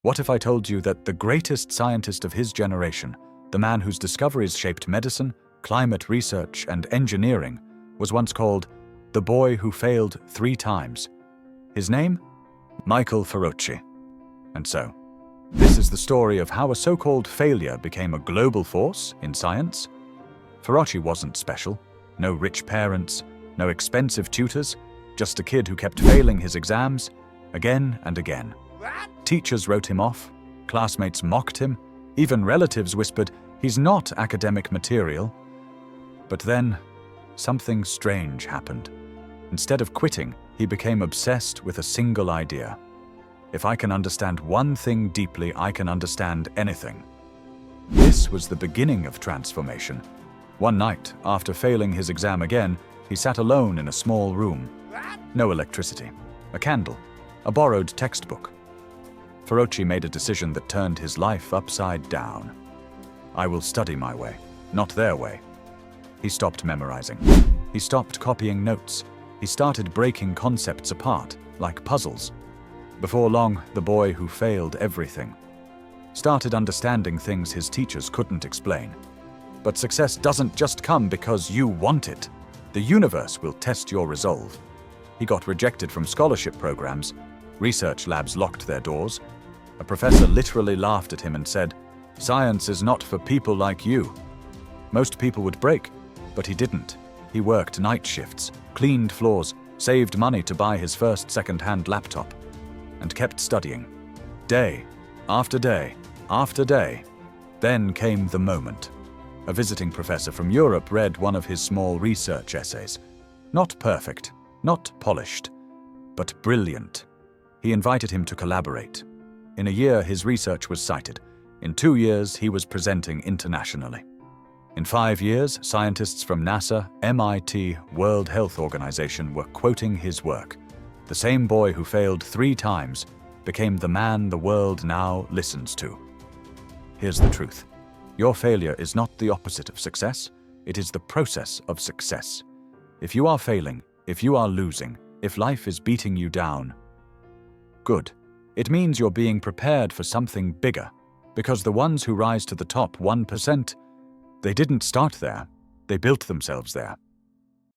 What if I told you that the greatest scientist of his generation, the man whose discoveries shaped medicine, climate research, and engineering, was once called the boy who failed 3 times? His name? Michael Forochi. And so, this is the story of how a so-called failure became a global force in science. Forochi wasn't special. No rich parents, no expensive tutors, just a kid who kept failing his exams again and again. Teachers wrote him off, classmates mocked him, even relatives whispered, "He's not academic material." But then, something strange happened. Instead of quitting, he became obsessed with a single idea. If I can understand one thing deeply, I can understand anything. This was the beginning of transformation. One night, after failing his exam again, he sat alone in a small room. No electricity, a candle, a borrowed textbook. Forochi made a decision that turned his life upside down. I will study my way, not their way. He stopped memorizing. He stopped copying notes. He started breaking concepts apart, like puzzles. Before long, the boy who failed everything started understanding things his teachers couldn't explain. But success doesn't just come because you want it. The universe will test your resolve. He got rejected from scholarship programs. Research labs locked their doors. A professor literally laughed at him and said, "Science is not for people like you." Most people would break, but he didn't. He worked night shifts, cleaned floors, saved money to buy his first second-hand laptop, and kept studying. Day after day after day. Then came the moment. A visiting professor from Europe read one of his small research essays. Not perfect, not polished, but brilliant. He invited him to collaborate. In a year, his research was cited. In 2 years, he was presenting internationally. In 5 years, scientists from NASA, MIT, World Health Organization were quoting his work. The same boy who failed 3 times became the man the world now listens to. Here's the truth. Your failure is not the opposite of success. It is the process of success. If you are failing, if you are losing, if life is beating you down, good. It means you're being prepared for something bigger. Because the ones who rise to the top 1%, they didn't start there. They built themselves there.